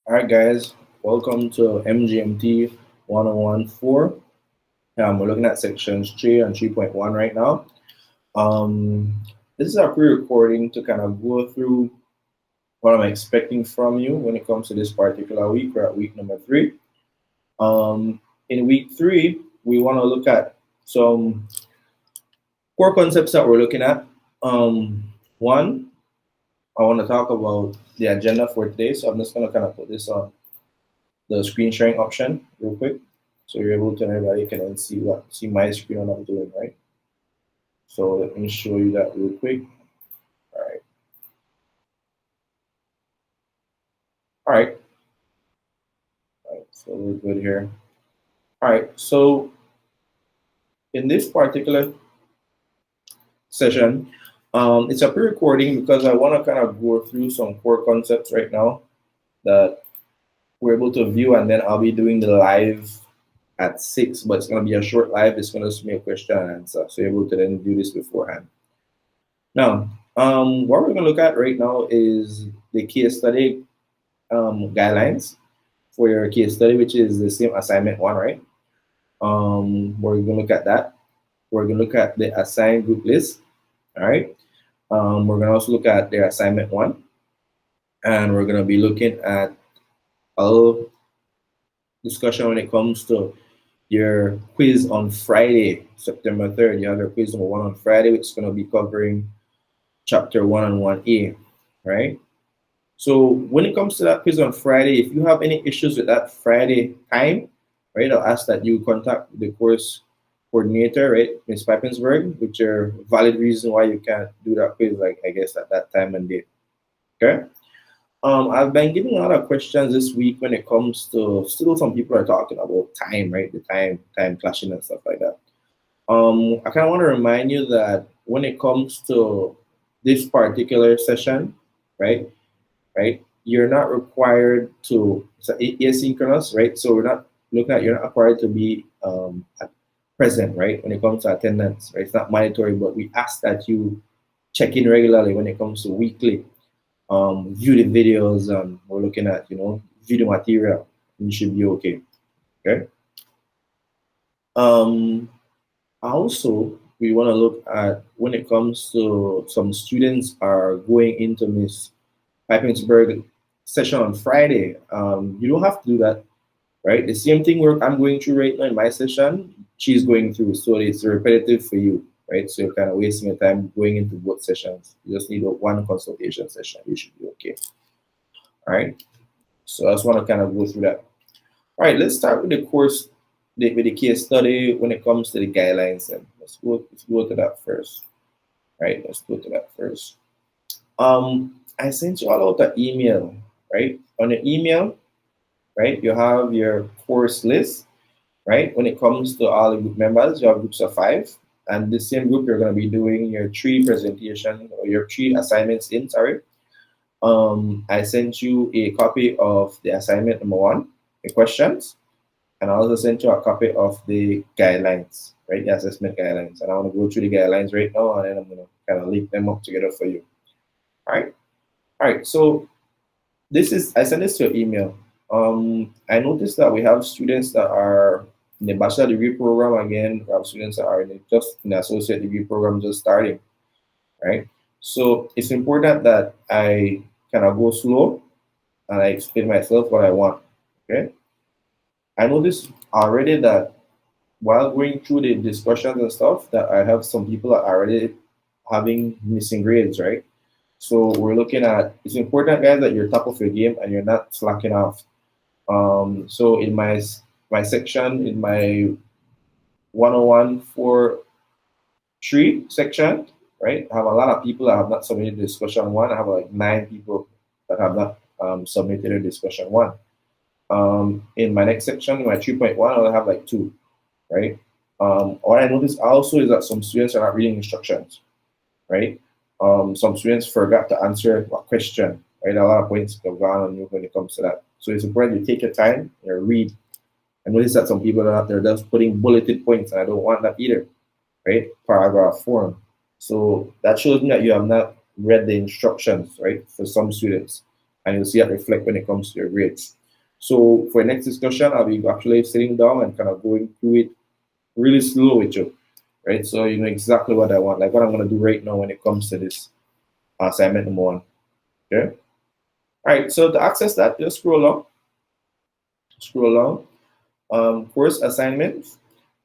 All right, guys, welcome to MGMT 1014. We're looking at sections 3 and 3.1 right now. This is a pre-recording to kind of go through what I'm expecting from you when it comes to this particular week. We're at week number 3. In week 3, we want to look at some core concepts that we're looking at. One, I want to talk about the agenda for today, so I'm just going to kind of put this on the screen sharing option real quick. So you're able to everybody can then see my screen what I'm doing, right? So let me show you that real quick. All right. All right. All right. So we're good here. All right. So in this particular session, it's a pre-recording because I want to kind of go through some core concepts right now that we're able to view, and then I'll be doing the live at 6, but it's going to be a short live. It's going to be a question and answer, so you're able to then do this beforehand. Now, what we're going to look at right now is the case study guidelines for your case study, which is the same assignment 1, right? We're going to look at that. We're going to look at the assigned group list, all right? We're going to also look at their assignment 1, and we're going to be looking at a little discussion when it comes to your quiz on Friday, September 3rd. You have your quiz number 1 on Friday, which is going to be covering chapter 1 and 1A, right? So when it comes to that quiz on Friday, if you have any issues with that Friday time, right, I'll ask that you contact the course coordinator, right, Ms. Pippensberg, with your valid reason why you can't do that quiz, like I guess at that time and date. Okay. I've been getting a lot of questions this week when it comes to still some people are talking about time, right? The time clashing and stuff like that. I kind of want to remind you that when it comes to this particular session, right, you're not required to so asynchronous, right? So we're not looking at you're not required to be present, right? When it comes to attendance, right? It's not mandatory, but we ask that you check in regularly when it comes to weekly. View the videos, and we're looking at video material. You should be okay. Okay. Also, we want to look at when it comes to some students are going into Miss Pippensberg session on Friday. You don't have to do that, right? The same thing I'm going through right now in my session, she's going through, so it's repetitive for you, right? So you're kind of wasting your time going into both sessions. You just need one consultation session. You should be okay. All right. So I just want to kind of go through that. All right, let's start with the course, with the case study when it comes to the guidelines. And let's go to that first. All right, let's go to that first. I sent you all out an email, right? On the email, right, you have your course list, right? When it comes to all the group members, you have groups of 5. And the same group, you're going to be doing your 3 presentation or your 3 assignments in, sorry. I sent you a copy of the assignment number 1, the questions, and I also sent you a copy of the guidelines, right? The assessment guidelines. And I want to go through the guidelines right now, and then I'm going to kind of link them up together for you. All right. All right. So I sent this to your email. I noticed that we have students that are in the bachelor degree program again. We have students that are just in the associate degree program just starting, right? So it's important that I kind of go slow and I explain myself what I want, okay? I noticed already that while going through the discussions and stuff, that I have some people that are already having missing grades, right? So we're looking at, it's important, guys, that you're top of your game and you're not slacking off. So in my section, in my 101 for 3 section, right, I have a lot of people that have not submitted discussion 1. I have like 9 people that have not submitted a discussion 1. In my next section, my 3.1, I'll have like 2, right? What I noticed also is that some students are not reading instructions, right? Some students forgot to answer a question, right? A lot of points have gone on you when it comes to that. So it's important you take your time and read. I noticed that some people are out there just putting bulleted points, and I don't want that either, right? Paragraph form. So that shows me that you have not read the instructions, right? For some students. and you'll see that reflect when it comes to your grades. So for next discussion, I'll be actually sitting down and kind of going through it really slow with you, right? So you know exactly what I want, like what I'm going to do right now when it comes to this assignment number 1. Okay. All right. So to access that, just scroll along. Scroll along. Course assignments.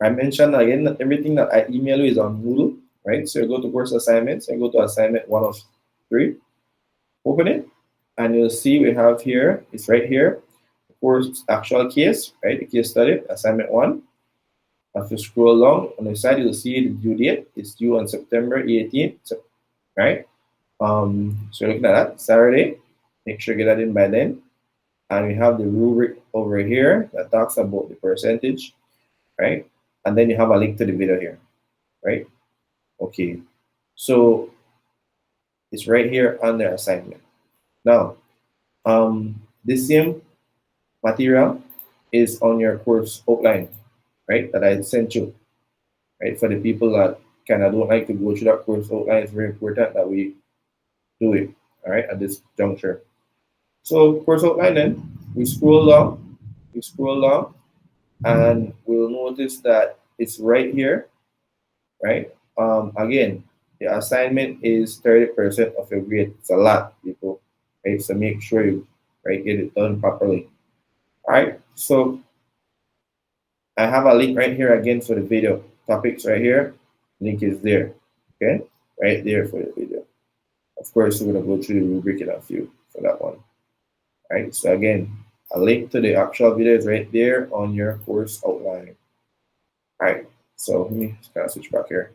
I mentioned again that everything that I email you is on Moodle, right? So you go to course assignments and go to assignment 1 of 3. Open it, and you'll see we have here, it's right here, course actual case, right? The case study, assignment 1. If you scroll along on the side, you'll see the due date. It's due on September 18th, right? So you're looking at that, Saturday. Make sure you get that in by then. And we have the rubric over here that talks about the percentage, right? And then you have a link to the video here, right? Okay, so it's right here on the assignment. Now, the same material is on your course outline, right? That I sent you, right? For the people that kind of don't like to go through that course outline, it's very important that we do it, all right, at this juncture. So course outline, then we scroll down, and we'll notice that it's right here, right? Again, the assignment is 30% of your grade. It's a lot, people, right? So make sure you get it done properly. All right, so I have a link right here again for the video topics right here. Link is there, okay? Right there for the video. Of course, we're gonna go through the rubric in a few for that one. All right, so again, a link to the actual video is right there on your course outline. All right, so let me kind of switch back here.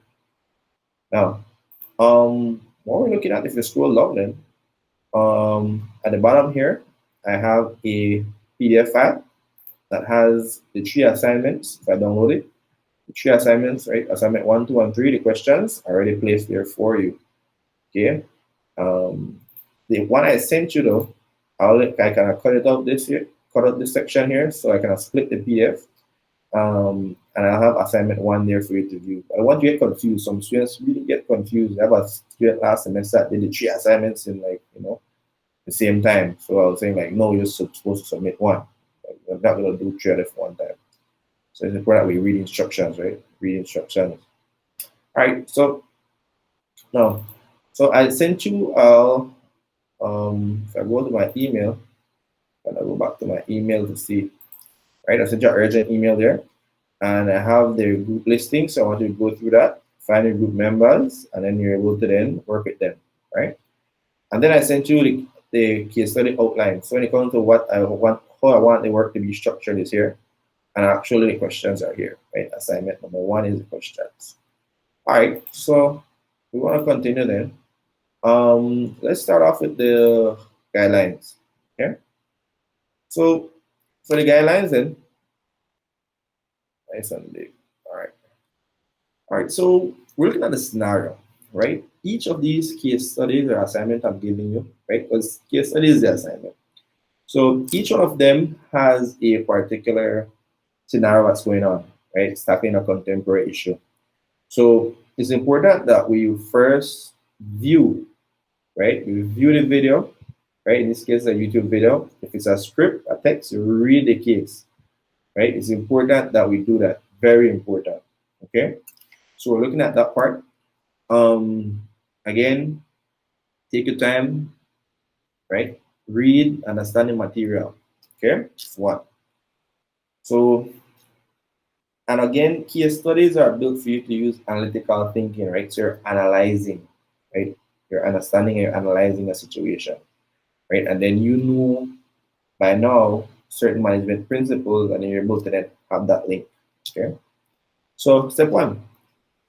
Now, what we're looking at, if you scroll down then, at the bottom here, I have a PDF file that has the 3 assignments. If I download it, the 3 assignments, right? Assignment 1, 2, and 3, the questions are already placed there for you. Okay. The one I sent you though, I kind of cut out this section here, so I kind of split the PDF. And I'll have assignment 1 there for you to view. I don't want you to get confused. Some students really get confused. I have a student last semester that did the 3 assignments in the same time. So I was saying no, you're supposed to submit 1. We're not going to do 3 at one time. So it's important that we read instructions, right? Read instructions. All right, so now, so I sent you, if I go to my email, and I go back to my email to see, right? I sent you an urgent email there, and I have the group listing, so I want you to go through that, find the group members, and then you're able to then work with them, right? And then I sent you the case study outline. So when it comes to what I want, how I want the work to be structured is here, and actually the questions are here, right? Assignment number 1 is the questions. All right, so we want to continue then. Let's start off with the guidelines. Okay. So for the guidelines then, nice and big. All right. All right. So we're looking at the scenario, right? Each of these case studies or assignment I'm giving you, right? Because case study is the assignment. So each one of them has a particular scenario that's going on, right? It's tackling a contemporary issue. So it's important that we first view, right? We view the video, right? In this case, a YouTube video. If it's a script, a text, you read the case, right? It's important that we do that. Very important. Okay. So we're looking at that part. Again, take your time, right? Read, understand the material. Okay. 1. So, and again, case studies are built for you to use analytical thinking, right? So you're analyzing, right? You're understanding, you're analyzing a situation, right? And then you know by now certain management principles, and you're able to then have that link. Okay. So step 1.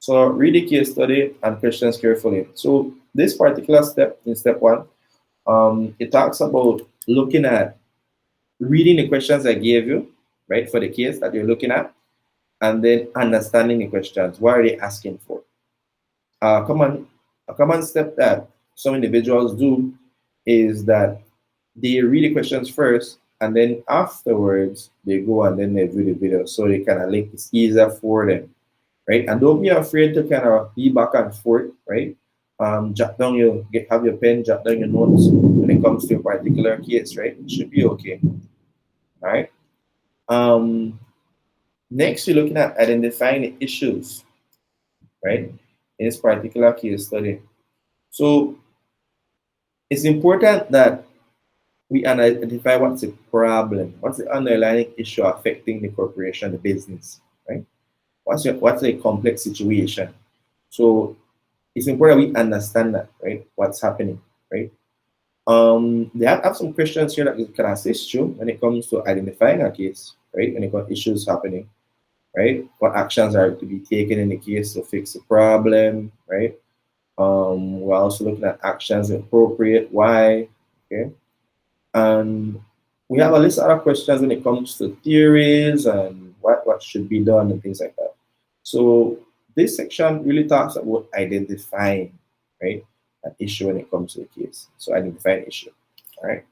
So read the case study and questions carefully. So this particular step in step 1, it talks about looking at reading the questions I gave you, right, for the case that you're looking at, and then understanding the questions. What are they asking for? A common step that some individuals do is that they read the questions first, and then afterwards they go and then they view the video, so they kind of link. It's easier for them, right? And don't be afraid to kind of be back and forth, right? Jot down have your pen, jot down your notes when it comes to a particular case, right? It should be okay. All right. Um, Next, we're looking at identifying the issues, right, in this particular case study. So it's important that we identify what's the problem, what's the underlying issue affecting the corporation, the business, right? What's a complex situation? So it's important we understand that, right? What's happening, right? They have some questions here that can assist you when it comes to identifying a case, right? When it comes to issues happening, right? What actions are to be taken in the case to fix the problem, right? We're also looking at actions appropriate, why, okay? And we have a list of other questions when it comes to theories and what should be done and things like that. So this section really talks about identifying, right, an issue when it comes to the case. So identify an issue, all right?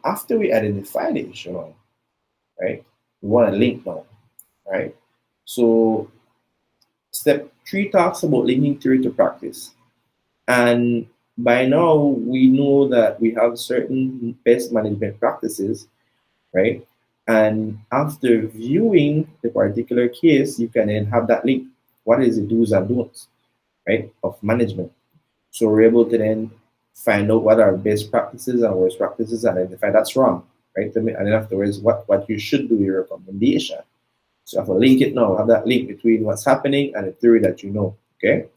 After we identify the issue now, right, we want to link now, right? So step 3 talks about linking theory to practice. And by now, we know that we have certain best management practices, right? And after viewing the particular case, you can then have that link. What is the do's and don'ts, right, of management? So we're able to then find out what are best practices and worst practices and identify that's wrong, right? And then afterwards, what you should do, your recommendation. So I have to link it now, have that link between what's happening and the theory that you know, okay?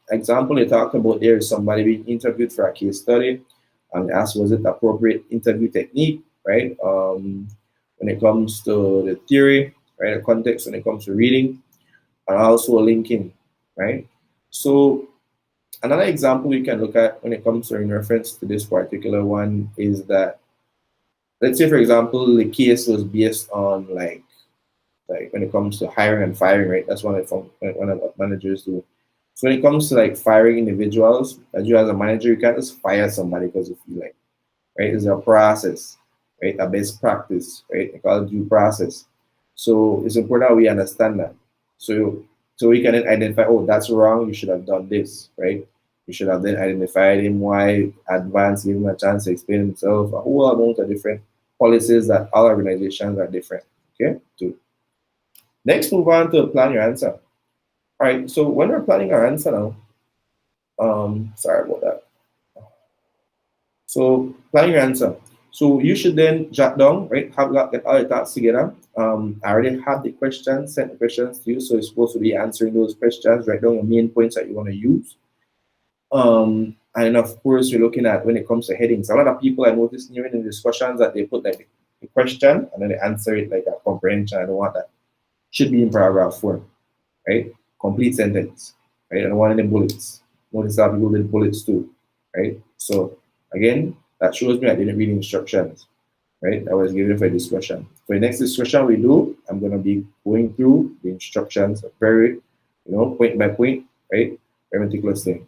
Example they talked about there is somebody being interviewed for a case study and asked was it appropriate interview technique, right? When it comes to the theory, right? The context when it comes to reading and also linking, right? So another example we can look at when it comes to in reference to this particular one is that let's say for example the case was based on like when it comes to hiring and firing, right? That's one of what managers do. So when it comes to like firing individuals, as you as a manager, you can't just fire somebody because you feel like, right? It's a process, right? A best practice, right? They call it due process. So it's important that we understand that. So we can then identify, oh, that's wrong. You should have done this, right? You should have then identified him why, advance, give him a chance to explain himself. A whole amount of different policies that all organizations are different. Okay, too. Next, move on to plan your answer. All right, so when we're planning our answer now, sorry about that. So planning your answer. So you should then jot down, right? Get all your thoughts together. I already have the questions, sent the questions to you, so you're supposed to be answering those questions. Write down your main points that you want to use. And of course, you're looking at when it comes to headings. A lot of people I noticed during the discussions that they put like the question and then they answer it like a comprehension. I don't want that. Should be in paragraph form, right? Complete sentence, right? I don't want any bullets. Notice that people did bullets too, right? So again, that shows me I didn't read instructions, right? I was given for discussion. For the next discussion we do, I'm gonna be going through the instructions very, point by point, right? Very meticulously.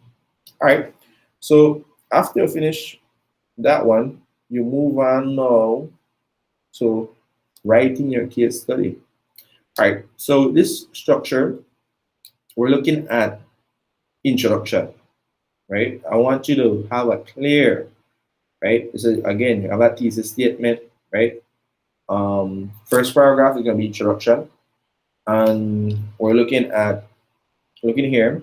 All right. So after you finish that one, you move on now to writing your case study. All right. So this structure, we're looking at introduction, right? I want you to have a clear, right? This is again, you have a thesis statement, right? First paragraph is gonna be introduction, and we're looking here,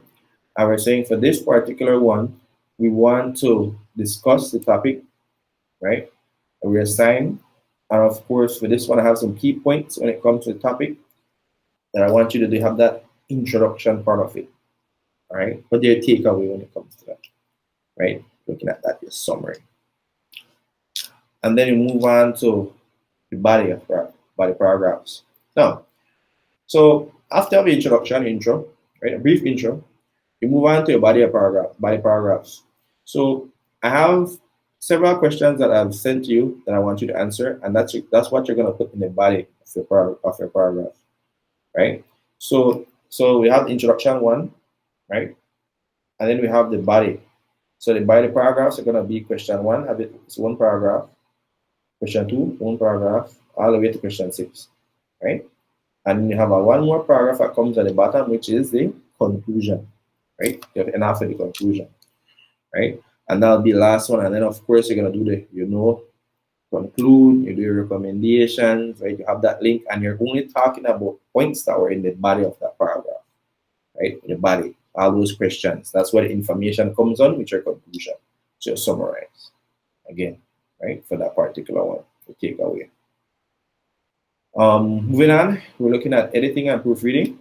and we're saying for this particular one, we want to discuss the topic, right? And we assign, and of course, for this one, I have some key points when it comes to the topic that I want you to have that introduction part of it. All right, what do you take away when it comes to that, right? Looking at that, your summary. And then you move on to the body paragraphs. Now, so after the intro, right, a brief intro, you move on to your body paragraphs. So I have several questions that I've sent to you that I want you to answer, and that's what you're gonna put in the body of your paragraph, right? So we have the introduction one, right? And then we have the body. So the body paragraphs are gonna be question one, it's one paragraph, question two, one paragraph, all the way to question 6, right? And you have one more paragraph that comes at the bottom, which is the conclusion, right? And after the conclusion, right? And that'll be the last one. And then of course you're gonna do the, conclude, you do your recommendations, right? You have that link, and you're only talking about points that were in the body of that paragraph, right? In the body, all those questions. That's where the information comes on with your conclusion. So you summarize again, right? For that particular one, the takeaway. Moving on, we're looking at editing and proofreading.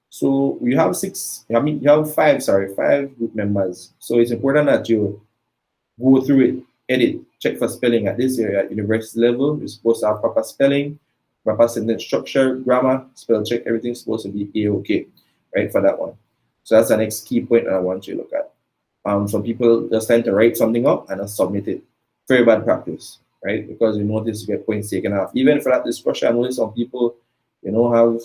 So you have five group members. So it's important that you go through it, edit, check for spelling. At this area, at university level, you're supposed to have proper spelling, proper sentence structure, grammar, spell check, everything's supposed to be A-OK, right, for that one. So that's the next key point that I want you to look at. Some people just tend to write something up and submit it. Very bad practice, right? Because you notice you get points taken off. Even for that discussion, I notice some people, have a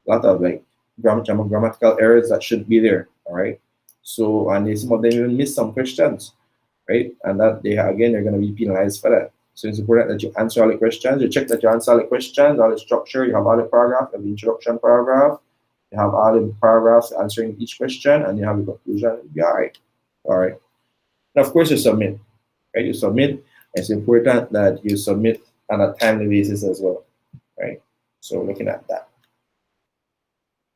lot of like grammatical errors that shouldn't be there, all right? So, and some of them even miss some questions, right? And that they're going to be penalized for that. So it's important that you answer all the questions. You check that you answer all the questions, all the structure. You have all the paragraph, you have the introduction paragraph. You have all the paragraphs answering each question, and you have the conclusion. You'll be all right. All right. And of course, you submit, right? You submit. It's important that you submit on a timely basis as well, right? So looking at that.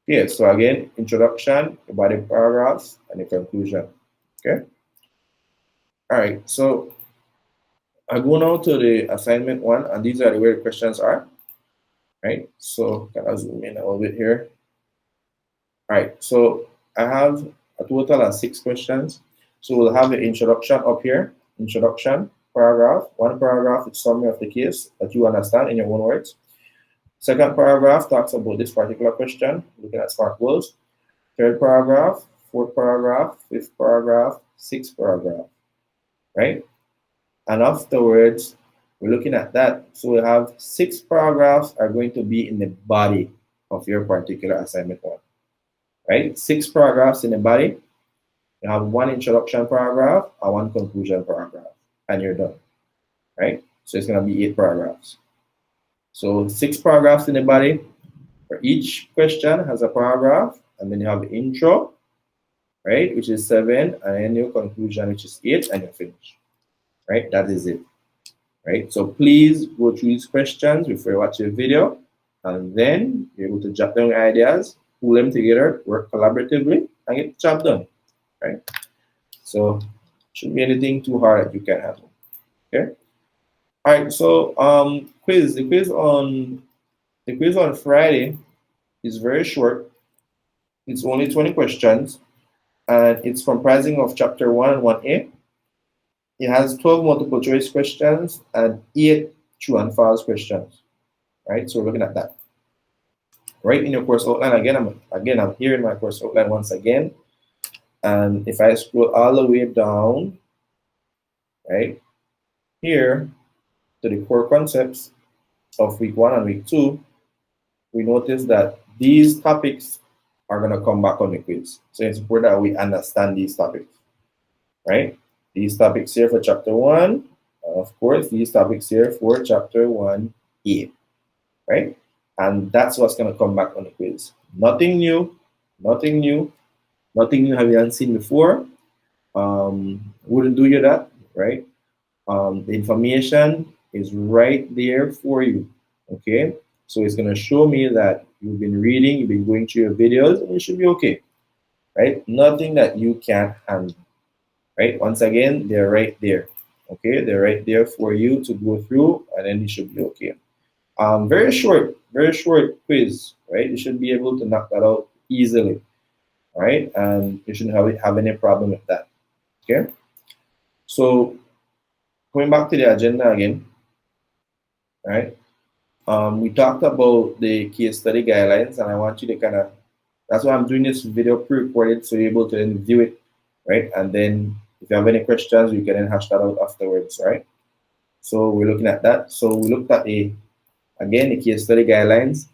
Yeah, so again, introduction, the body paragraphs, and the conclusion, okay? All right, so I go now to the assignment one, and these are the where the questions are, right? So can I zoom in a little bit here? All right, so I have a total of 6 questions. So we'll have the introduction up here, introduction, paragraph. One paragraph is summary of the case that you understand in your own words. Second paragraph talks about this particular question, looking at SMART goals. Third paragraph, fourth paragraph, fifth paragraph, sixth paragraph, right? And afterwards, we're looking at that. So we have 6 paragraphs are going to be in the body of your particular assignment one, right? 6 paragraphs in the body. You have 1 introduction paragraph and 1 conclusion paragraph, and you're done, right? So it's going to be 8 paragraphs. So 6 paragraphs in the body. For each question has a paragraph, and then you have the intro, right, which is 7, and then your conclusion, which is 8, and you're finished, right? That is it, right? So please go through these questions before you watch the video, and then you're able to jot down ideas, pull them together, work collaboratively, and get the job done, right? So shouldn't be anything too hard that you can handle, okay? All right, so quiz. The quiz on Friday is very short. It's only 20 questions, and it's comprising of chapter 1 and 1A. It has 12 multiple choice questions and 8 true and false questions. Right, so we're looking at that. Right in your course outline I'm here in my course outline once again, and if I scroll all the way down, right here, to the core concepts of week 1 and week 2, we notice that these topics are going to come back on the quiz. So it's important that we understand these topics, right? These topics here for chapter 1, and of course, these topics here for chapter 1A, right? And that's what's going to come back on the quiz. Nothing new, nothing new, nothing you haven't seen before. Wouldn't do you that, right? The information is right there for you, okay? So it's going to show me that you've been reading, you've been going through your videos, and you should be okay, right? Nothing that you can't handle, right? Once again, they're right there, okay? They're right there for you to go through, and then you should be okay. Very short quiz, right? You should be able to knock that out easily, right? And you shouldn't have any problem with that, okay? So going back to the agenda again, right? We talked about the case study guidelines, and I want you to that's why I'm doing this video pre-recorded, so you're able to then view it, right? And then if you have any questions, you can then hash that out afterwards, right? So we're looking at that. So we looked at the case study guidelines,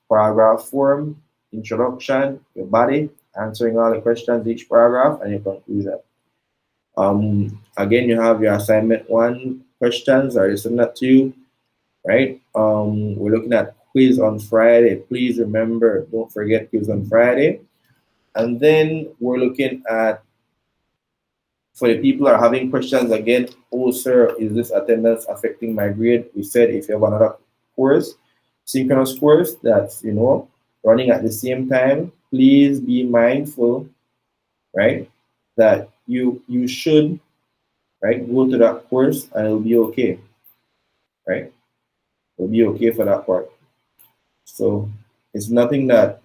paragraph form, introduction, your body, answering all the questions, each paragraph, and your conclusion. Again, you have your assignment 1 questions. I send that to you, right? We're looking at quiz on Friday. Please remember, don't forget quiz on Friday. And then we're looking at, for the people who are having questions again, oh sir, is this attendance affecting my grade? We said if you have another course, synchronous course that's, running at the same time, please be mindful, right, that you should, right, go to that course and it'll be okay, right? It'll be okay for that part. So it's nothing that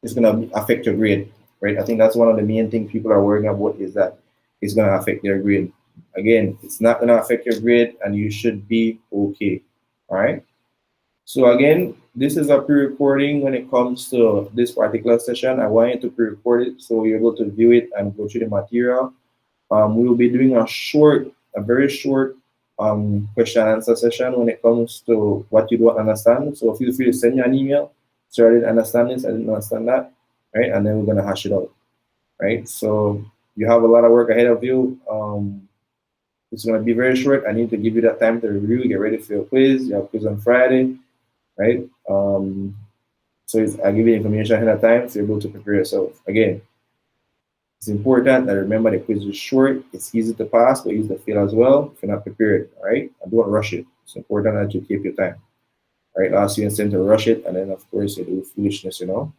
is gonna affect your grade, right? I think that's one of the main things people are worrying about, is that it's gonna affect their grade. Again, it's not gonna affect your grade and you should be okay. All right. So again, this is a pre-recording when it comes to this particular session. I want you to pre-record it so you're able to view it and go through the material. We will be doing a very short question and answer session when it comes to what you don't understand. So feel free to send me an email. So I didn't understand this, I didn't understand that, right? And then we're gonna hash it out, right? So you have a lot of work ahead of you. It's gonna be very short. I need to give you that time to review, get ready for your quiz. You have quiz on Friday, right? I give you information ahead of time so you're able to prepare yourself. Again, it's important that remember the quiz is short. It's easy to pass, but easy to fail as well if you're not prepared. All right, and don't rush it. It's important that you keep your time. All right, last year instead to rush it, and then of course you do foolishness, So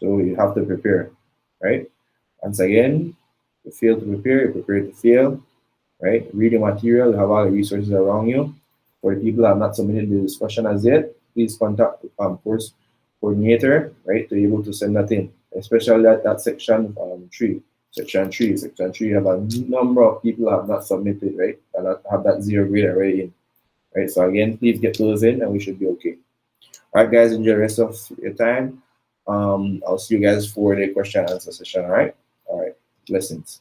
you have to prepare, right? Once again, you fail to prepare, you prepare to fail, right? Read the material, you have all the resources around you. For the people that have not submitted the discussion as yet, please contact the course coordinator, right, to be able to send that in, especially that section 3. Section 3 have a number of people that have not submitted, right, and have that 0 grade already in, right? So again, please get those in and we should be okay. All right, guys, enjoy the rest of your time. I'll see you guys for the question and answer session, all right? All right, blessings.